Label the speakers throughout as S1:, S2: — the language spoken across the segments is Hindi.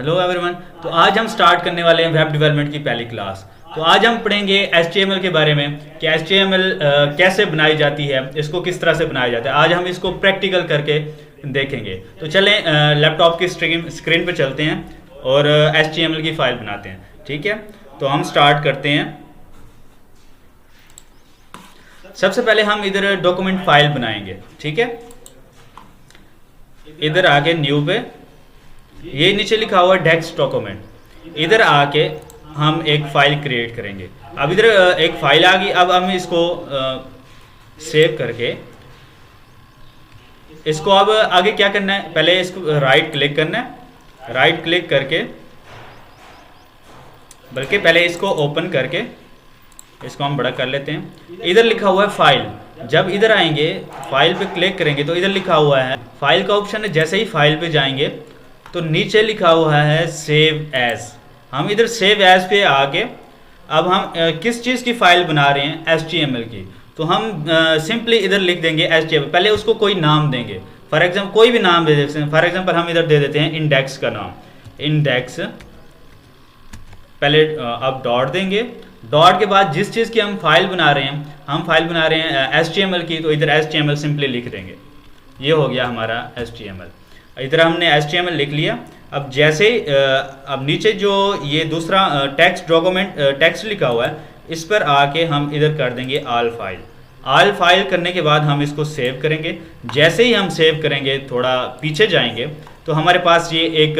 S1: Hello everyone. तो आज हम स्टार्ट करने वाले हैं वेब डेवलपमेंट की पहली क्लास। तो आज हम पढ़ेंगे HTML के बारे में कि HTML कैसे बनाई जाती है, इसको किस तरह से बनाया जाता है। आज हम इसको प्रैक्टिकल करके देखेंगे। तो चलें लैपटॉप की स्क्रीन पर चलते हैं और HTML की फाइल बनाते हैं। ठीक है, तो हम स्टार्ट करते हैं। सबसे पहले हम इधर डॉक्यूमेंट फाइल बनाएंगे। ठीक है, इधर आके न्यू पे ये नीचे लिखा हुआ है डेस्क डॉक्यूमेंट, इधर आके हम एक फाइल क्रिएट करेंगे। अब इधर एक फाइल आ गई। अब हम इसको सेव करके इसको अब आगे क्या करना है, पहले इसको राइट क्लिक करना है। राइट क्लिक करके बल्कि पहले इसको ओपन करके इसको हम बड़ा कर लेते हैं। इधर लिखा हुआ है फाइल। जब इधर आएंगे फाइल पे क्लिक करेंगे तो इधर लिखा हुआ है फाइल का ऑप्शन है। जैसे ही फाइल पे जाएंगे तो नीचे लिखा हुआ है सेव एज। हम इधर सेव एज पे आके अब हम किस चीज़ की फाइल बना रहे हैं, HTML की। तो हम सिंपली इधर लिख देंगे HTML। पहले उसको कोई नाम देंगे, फॉर एग्जाम्पल कोई भी नाम दे देते हैं। फॉर एग्जाम्पल हम इधर दे देते हैं इंडेक्स का नाम, इंडेक्स। पहले अब डॉट देंगे। डॉट के बाद जिस चीज़ की हम फाइल बना रहे हैं, हम फाइल बना रहे हैं HTML की, तो इधर HTML सिंपली लिख देंगे। ये हो गया हमारा HTML। इधर हमने HTML लिख लिया। अब जैसे अब नीचे जो ये दूसरा टेक्स्ट डॉक्यूमेंट टेक्स्ट लिखा हुआ है, इस पर आके हम इधर कर देंगे ऑल फाइल। ऑल फाइल करने के बाद हम इसको सेव करेंगे। जैसे ही हम सेव करेंगे, थोड़ा पीछे जाएंगे तो हमारे पास ये एक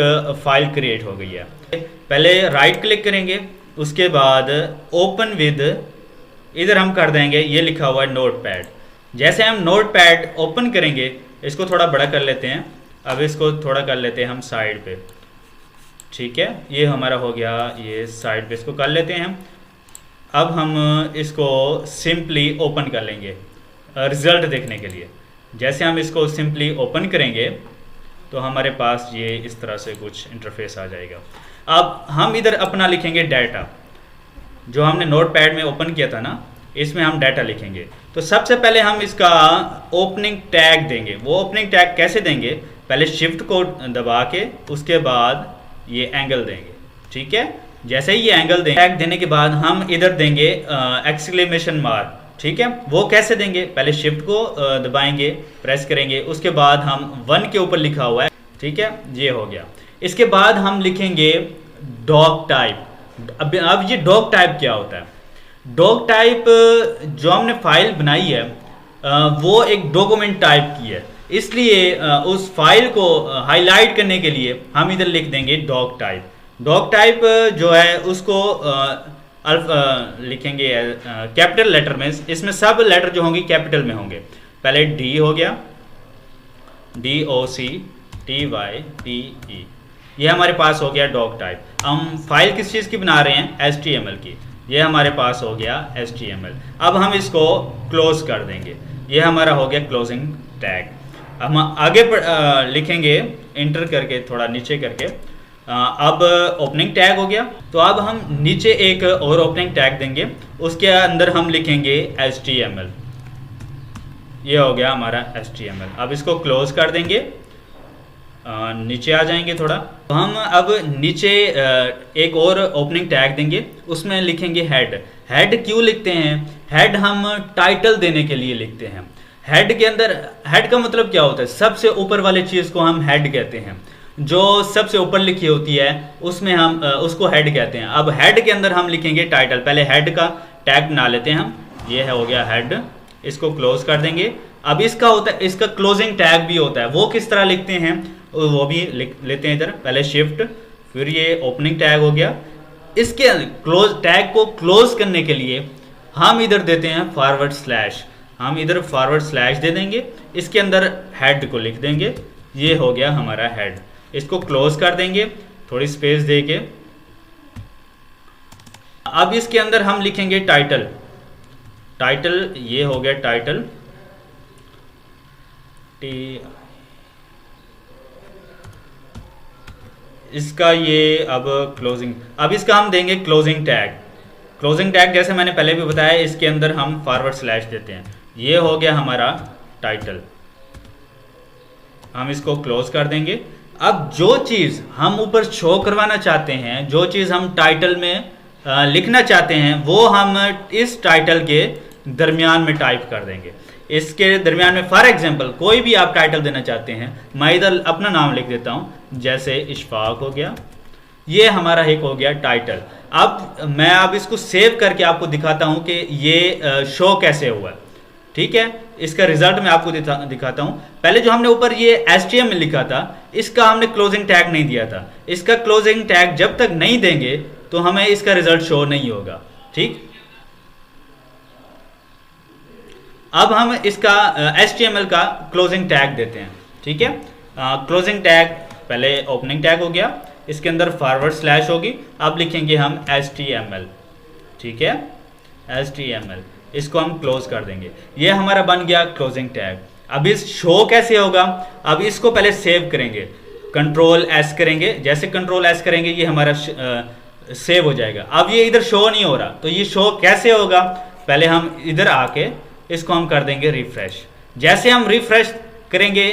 S1: फाइल क्रिएट हो गई है। पहले राइट क्लिक करेंगे, उसके बाद ओपन विद, इधर हम कर देंगे ये लिखा हुआ है नोटपैड। जैसे हम नोटपैड ओपन करेंगे, इसको थोड़ा बड़ा कर लेते हैं। अब इसको थोड़ा कर लेते हैं हम साइड पे। ठीक है, ये हमारा हो गया, ये साइड पे इसको कर लेते हैं हम। अब हम इसको सिंपली ओपन कर लेंगे रिज़ल्ट देखने के लिए। जैसे हम इसको सिंपली ओपन करेंगे तो हमारे पास ये इस तरह से कुछ इंटरफेस आ जाएगा। अब हम इधर अपना लिखेंगे डाटा, जो हमने नोटपैड में ओपन किया था ना, इसमें हम डाटा लिखेंगे। तो सबसे पहले हम इसका ओपनिंग टैग देंगे। वो ओपनिंग टैग कैसे देंगे, पहले शिफ्ट को दबा के उसके बाद ये एंगल देंगे। ठीक है, जैसे ही ये एंगल देंगे, टैग देने के बाद हम इधर देंगे एक्सक्लेमेशन मार्क। ठीक है, वो कैसे देंगे, पहले शिफ्ट को दबाएंगे, प्रेस करेंगे, उसके बाद हम 1 के ऊपर लिखा हुआ है। ठीक है, ये हो गया। इसके बाद हम लिखेंगे डॉक टाइप। अब ये डॉक टाइप क्या होता है, डॉक टाइप जो हमने फाइल बनाई है वो एक डॉक्यूमेंट टाइप की है, इसलिए उस फाइल को हाईलाइट करने के लिए हम इधर लिख देंगे डॉक टाइप। डॉक टाइप जो है उसको लिखेंगे कैपिटल लेटर में। इसमें सब लेटर जो होंगे कैपिटल में होंगे। पहले D हो गया, DOCTYPE, ये हमारे पास हो गया डॉक टाइप। हम फाइल किस चीज़ की बना रहे हैं, HTML की। ये हमारे पास हो गया HTML। अब हम इसको क्लोज कर देंगे। ये हमारा हो गया क्लोजिंग टैग। हम आगे लिखेंगे इंटर करके, थोड़ा नीचे करके। अब ओपनिंग टैग हो गया। तो अब हम नीचे एक और ओपनिंग टैग देंगे, उसके अंदर हम लिखेंगे HTML। ये हो गया हमारा HTML। अब इसको क्लोज कर देंगे, नीचे आ जाएंगे थोड़ा। तो हम अब नीचे एक और ओपनिंग टैग देंगे, उसमें लिखेंगे हेड। हेड क्यों लिखते हैं, हेड हम टाइटल देने के लिए लिखते हैं। हेड के अंदर, हेड का मतलब क्या होता है, सबसे ऊपर वाले चीज़ को हम हेड कहते हैं। जो सबसे ऊपर लिखी होती है उसमें हम उसको हेड कहते हैं। अब हेड के अंदर हम लिखेंगे टाइटल। पहले हेड का टैग बना लेते हैं हम। ये है हो गया हेड, इसको क्लोज कर देंगे। अब इसका होता है, इसका क्लोजिंग टैग भी होता है। वो किस तरह लिखते हैं वो भी लिख लेते हैं इधर। पहले शिफ्ट, फिर ये ओपनिंग टैग हो गया। इसके क्लोज टैग को क्लोज करने के लिए हम इधर देते हैं फॉरवर्ड स्लैश। हम इधर फॉरवर्ड स्लैश दे देंगे, इसके अंदर हेड को लिख देंगे। ये हो गया हमारा हेड। इसको क्लोज कर देंगे थोड़ी स्पेस दे के। अब इसके अंदर हम लिखेंगे टाइटल। टाइटल, ये हो गया टाइटल, इसका ये अब क्लोजिंग। अब इसका हम देंगे क्लोजिंग टैग। क्लोजिंग टैग जैसे मैंने पहले भी बताया, इसके अंदर हम फॉरवर्ड स्लैश देते हैं। ये हो गया हमारा टाइटल। हम इसको क्लोज कर देंगे। अब जो चीज़ हम ऊपर शो करवाना चाहते हैं, जो चीज़ हम टाइटल में लिखना चाहते हैं, वो हम इस टाइटल के दरमियान में टाइप कर देंगे। इसके दरमियान में फॉर एग्जांपल कोई भी आप टाइटल देना चाहते हैं, मैं इधर अपना नाम लिख देता हूँ, जैसे इशफाक हो गया, ये हमारा एक हो गया टाइटल। अब मैं अब इसको सेव करके आपको दिखाता हूँ कि ये शो कैसे हुआ। ठीक है, इसका रिजल्ट मैं आपको दिखाता हूँ। पहले जो हमने ऊपर ये HTML लिखा था, इसका हमने क्लोजिंग टैग नहीं दिया था। इसका क्लोजिंग टैग जब तक नहीं देंगे तो हमें इसका रिजल्ट शो नहीं होगा। ठीक, अब हम इसका HTML का क्लोजिंग टैग देते हैं। ठीक है, क्लोजिंग टैग पहले ओपनिंग टैग हो गया, इसके अंदर फॉरवर्ड स्लैश होगी, अब लिखेंगे हम HTML। ठीक है, HTML, इसको हम क्लोज कर देंगे। ये हमारा बन गया क्लोजिंग टैग। अब इस शो कैसे होगा, अब इसको पहले सेव करेंगे, कंट्रोल S करेंगे। जैसे कंट्रोल S करेंगे ये हमारा सेव हो जाएगा। अब ये इधर शो नहीं हो रहा, तो ये शो कैसे होगा, पहले हम इधर आके इसको हम कर देंगे रिफ्रेश। जैसे हम रिफ्रेश करेंगे,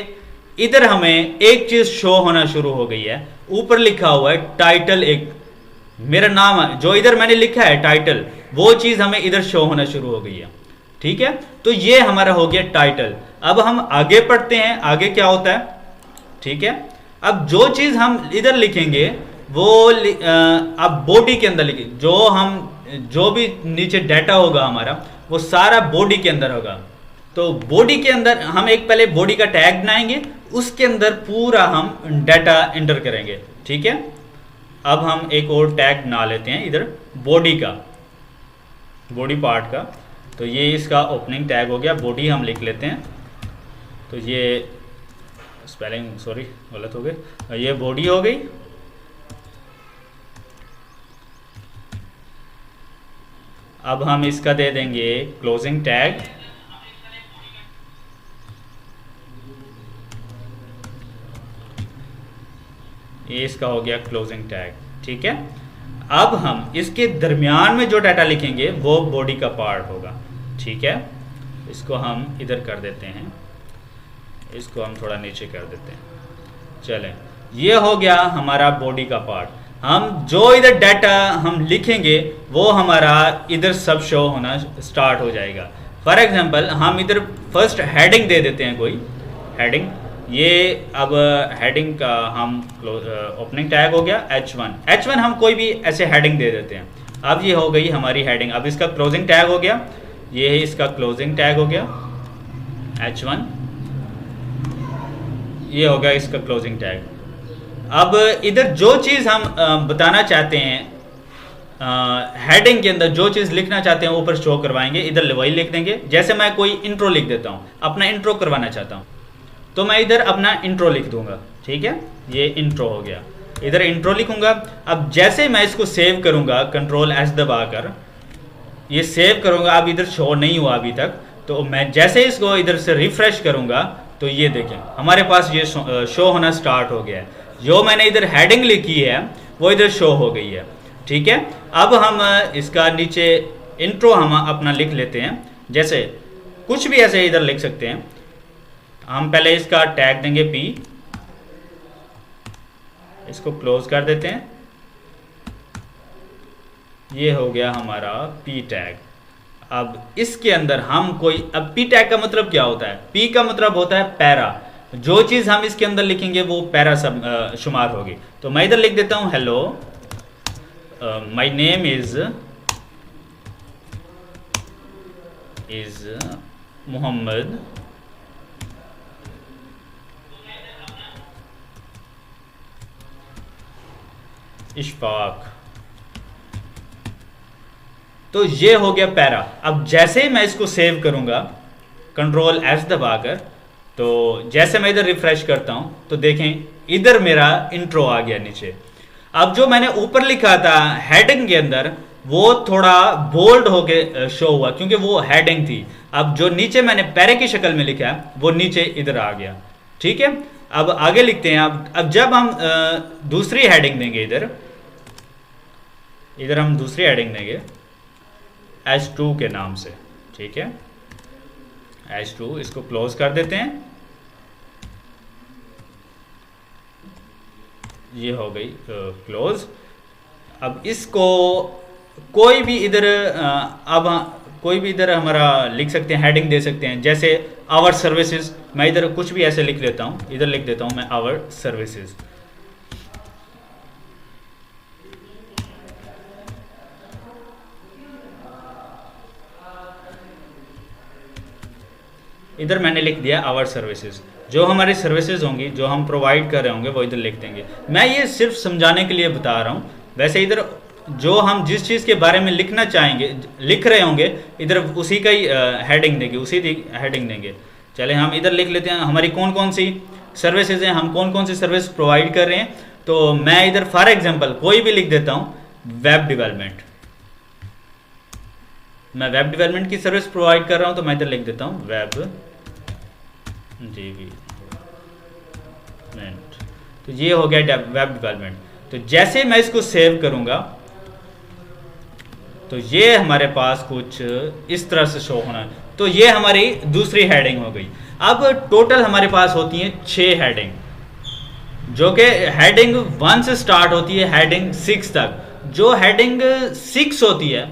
S1: इधर हमें एक चीज शो होना शुरू हो गई है। ऊपर लिखा हुआ है टाइटल, एक मेरा नाम जो इधर मैंने लिखा है टाइटल, वो चीज हमें इधर शो होना शुरू हो गई है। ठीक है, तो ये हमारा हो गया टाइटल। अब हम आगे पढ़ते हैं, आगे क्या होता है। ठीक है, अब जो चीज हम इधर लिखेंगे वो अब बॉडी के अंदर लिखे, जो भी नीचे डाटा होगा हमारा, वो सारा बॉडी के अंदर होगा। तो बॉडी के अंदर हम एक पहले बॉडी का टैग बनाएंगे, उसके अंदर पूरा हम डाटा एंटर करेंगे। ठीक है, अब हम एक और टैग बना लेते हैं इधर बॉडी का, बॉडी पार्ट का। तो ये इसका ओपनिंग टैग हो गया, बॉडी हम लिख लेते हैं। तो ये स्पेलिंग सॉरी गलत हो गई, ये बॉडी हो गई। अब हम इसका दे देंगे क्लोजिंग टैग। ये इसका हो गया क्लोजिंग टैग। ठीक है, अब हम इसके दरमियान में जो डाटा लिखेंगे वो बॉडी का पार्ट होगा। ठीक है, इसको हम इधर कर देते हैं, इसको हम थोड़ा नीचे कर देते हैं। चलें, ये हो गया हमारा बॉडी का पार्ट। हम जो इधर डाटा हम लिखेंगे वो हमारा इधर सब शो होना स्टार्ट हो जाएगा। फॉर एग्जांपल हम इधर फर्स्ट हेडिंग दे देते हैं, कोई हेडिंग। ये अब हेडिंग का हम ओपनिंग टैग हो गया H1 हम कोई भी ऐसे हेडिंग दे देते हैं। अब ये हो गई हमारी हेडिंग। अब इसका क्लोजिंग टैग हो गया, ये है इसका क्लोजिंग टैग हो गया H1, ये हो गया इसका क्लोजिंग टैग। अब इधर जो चीज़ हम बताना चाहते हैं, हेडिंग के अंदर जो चीज़ लिखना चाहते हैं ऊपर शो करवाएंगे, इधर वही लिख देंगे। जैसे मैं कोई इंट्रो लिख देता हूँ, अपना इंट्रो करवाना चाहता हूँ, तो मैं इधर अपना इंट्रो लिख दूंगा। ठीक है, ये इंट्रो हो गया, इधर इंट्रो लिखूंगा। अब जैसे मैं इसको सेव करूंगा, कंट्रोल S दबाकर ये सेव करूंगा, अब इधर शो नहीं हुआ अभी तक। तो मैं जैसे इसको इधर से रिफ्रेश करूंगा तो ये देखें हमारे पास ये शो होना स्टार्ट हो गया है। जो मैंने इधर हेडिंग लिखी है वो इधर शो हो गई है। ठीक है, अब हम इसका नीचे इंट्रो हम अपना लिख लेते हैं। जैसे कुछ भी ऐसे इधर लिख सकते हैं। हम पहले इसका टैग देंगे P, इसको क्लोज कर देते हैं। ये हो गया हमारा P टैग। अब इसके अंदर हम कोई, अब P टैग का मतलब क्या होता है, P का मतलब होता है पैरा। जो चीज हम इसके अंदर लिखेंगे वो पैरा सब शुमार होगी। तो मैं इधर लिख देता हूं hello my name is Mohammad Ishfaq. तो ये हो गया पैरा। अब जैसे ही मैं इसको सेव करूंगा कंट्रोल S दबाकर, तो जैसे मैं इधर रिफ्रेश करता हूं तो देखें इधर मेरा इंट्रो आ गया नीचे। अब जो मैंने ऊपर लिखा था हेडिंग के अंदर, वो थोड़ा बोल्ड होके शो हुआ क्योंकि वो हेडिंग थी। अब जो नीचे मैंने पैरे की शक्ल में लिखा है वो नीचे इधर आ गया। ठीक है, अब आगे लिखते हैं। अब जब हम दूसरी हेडिंग देंगे, इधर हम दूसरी हेडिंग देंगे H2 के नाम से। ठीक है, H2, इसको क्लोज कर देते हैं। ये हो गई क्लोज। अब इसको कोई भी इधर अब कोई भी इधर हमारा लिख सकते हैं, हेडिंग दे सकते हैं, जैसे आवर सर्विसेज। मैं इधर कुछ भी ऐसे लिख लेता हूँ, इधर लिख देता हूँ मैं आवर सर्विसेज। इधर मैंने लिख दिया आवर सर्विसेज। जो हमारी सर्विसेज होंगी, जो हम प्रोवाइड कर रहे होंगे, वो इधर लिख देंगे। मैं ये सिर्फ समझाने के लिए बता रहा हूँ। वैसे इधर जो हम जिस चीज़ के बारे में लिखना चाहेंगे, लिख रहे होंगे, इधर उसी का ही हेडिंग देंगे, उसी हेडिंग देंगे। चले हम इधर लिख लेते हैं हमारी कौन कौन सी सर्विसेज हैं, हम कौन कौन सी सर्विस प्रोवाइड कर रहे हैं। तो मैं इधर फॉर एग्जांपल कोई भी लिख देता हूँ, वेब डेवलपमेंट। मैं वेब डेवलपमेंट की सर्विस प्रोवाइड कर रहा हूँ, तो मैं इधर लिख देता हूँ वेब डेवलपमेंट। तो ये हो गया वेब डेवलपमेंट। तो जैसे मैं इसको सेव करूंगा तो ये हमारे पास कुछ इस तरह से शो होना है। तो ये हमारी दूसरी हेडिंग हो गई। अब टोटल हमारे पास होती है 6 हेडिंग, जो कि हेडिंग 1 से स्टार्ट होती है हेडिंग 6 तक। जो हेडिंग 6 होती है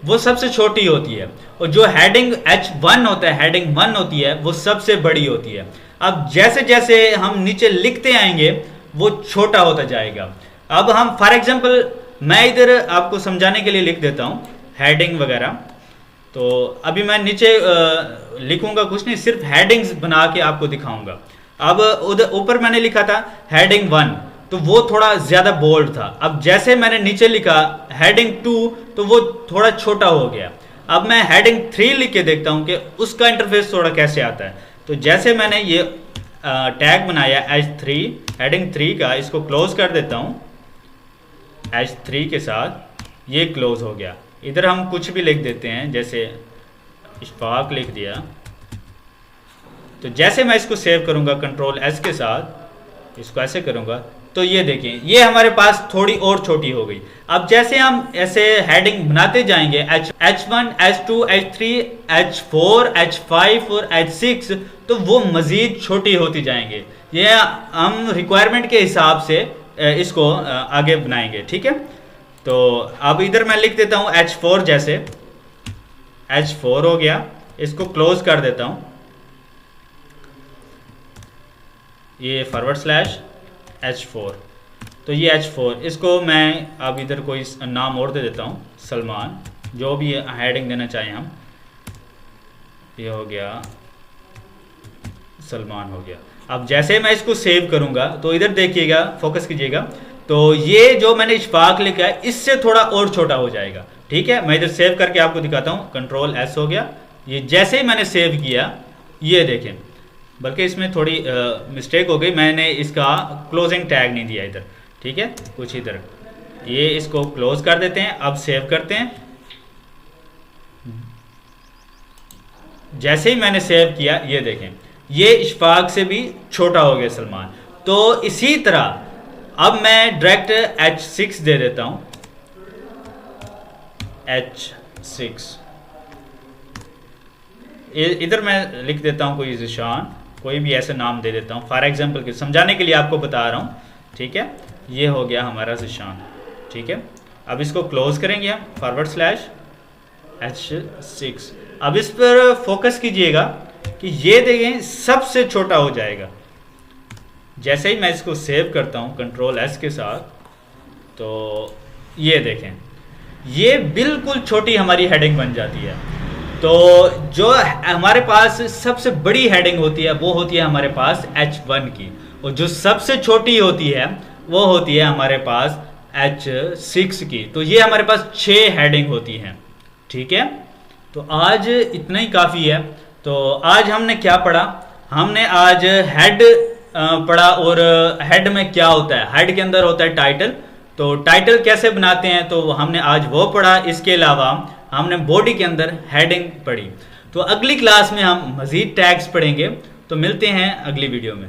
S1: वो सबसे छोटी होती है, और जो हेडिंग H1 होता है, हेडिंग 1 होती है, वो सबसे बड़ी होती है। अब जैसे जैसे हम नीचे लिखते आएंगे वो छोटा होता जाएगा। अब हम फॉर एग्जांपल मैं इधर आपको समझाने के लिए लिख देता हूँ हेडिंग वगैरह। तो अभी मैं नीचे लिखूंगा कुछ नहीं, सिर्फ हेडिंग्स बना के आपको दिखाऊंगा। अब उधर ऊपर मैंने लिखा था हेडिंग 1, तो वो थोड़ा ज़्यादा बोल्ड था। अब जैसे मैंने नीचे लिखा हेडिंग 2, तो वो थोड़ा छोटा हो गया। अब मैं हेडिंग 3 लिख के देखता हूँ कि उसका इंटरफेस थोड़ा कैसे आता है। तो जैसे मैंने ये टैग बनाया H3 हेडिंग 3 का, इसको क्लोज कर देता हूँ H3 के साथ, ये क्लोज हो गया। इधर हम कुछ भी लिख देते हैं, जैसे इशफाक लिख दिया। तो जैसे मैं इसको सेव करूँगा कंट्रोल S के साथ, इसको ऐसे करूँगा, तो ये देखें ये हमारे पास थोड़ी और छोटी हो गई। अब जैसे हम ऐसे हेडिंग बनाते जाएंगे H1, H2, H3, H4, H5 और H6, तो वो मज़ीद छोटी होती जाएंगे। ये हम रिक्वायरमेंट के हिसाब से इसको आगे बनाएंगे, ठीक है। तो अब इधर मैं लिख देता हूँ H4, जैसे H4 हो गया, इसको क्लोज कर देता हूँ, ये /H4। तो ये H4, इसको मैं अब इधर कोई नाम और दे देता हूँ, सलमान, जो भी हेडिंग देना चाहें हम। ये हो गया सलमान हो गया। अब जैसे मैं इसको सेव करूँगा तो इधर देखिएगा, फोकस कीजिएगा, तो ये जो मैंने इशफाक लिखा है इससे थोड़ा और छोटा हो जाएगा, ठीक है। मैं इधर सेव करके आपको दिखाता हूँ, कंट्रोल S हो गया। ये जैसे ही मैंने सेव किया, ये देखें, बल्कि इसमें थोड़ी मिस्टेक हो गई, मैंने इसका क्लोजिंग टैग नहीं दिया इधर, ठीक है, कुछ इधर। ये इसको क्लोज कर देते हैं। अब सेव करते हैं। जैसे ही मैंने सेव किया, ये देखें, ये इशफाक से भी छोटा हो गया सलमान। तो इसी तरह अब मैं डायरेक्ट H6 दे देता हूं, H6। इधर मैं लिख देता हूं कोई ज़िशान, कोई भी ऐसे नाम दे देता हूं फॉर एग्जांपल के, समझाने के लिए आपको बता रहा हूं, ठीक है। ये हो गया हमारा ज़िशान, ठीक है। अब इसको क्लोज करेंगे हम /H6। अब इस पर फोकस कीजिएगा कि ये देखें सबसे छोटा हो जाएगा। जैसे ही मैं इसको सेव करता हूं कंट्रोल S के साथ, तो ये देखें ये बिल्कुल छोटी हमारी हेडिंग बन जाती है। तो जो हमारे पास सबसे बड़ी हेडिंग होती है वो होती है हमारे पास H1 की, और जो सबसे छोटी होती है वो होती है हमारे पास H6 की। तो ये हमारे पास 6 हेडिंग होती हैं, ठीक है। तो आज इतना ही काफ़ी है। तो आज हमने क्या पढ़ा? हमने आज हेड पढ़ा, और हेड में क्या होता है, हेड के अंदर होता है टाइटल। तो टाइटल कैसे बनाते हैं तो हमने आज वो पढ़ा। इसके अलावा हमने बॉडी के अंदर हेडिंग पढ़ी। तो अगली क्लास में हम मज़ीद टैग्स पढ़ेंगे। तो मिलते हैं अगली वीडियो में।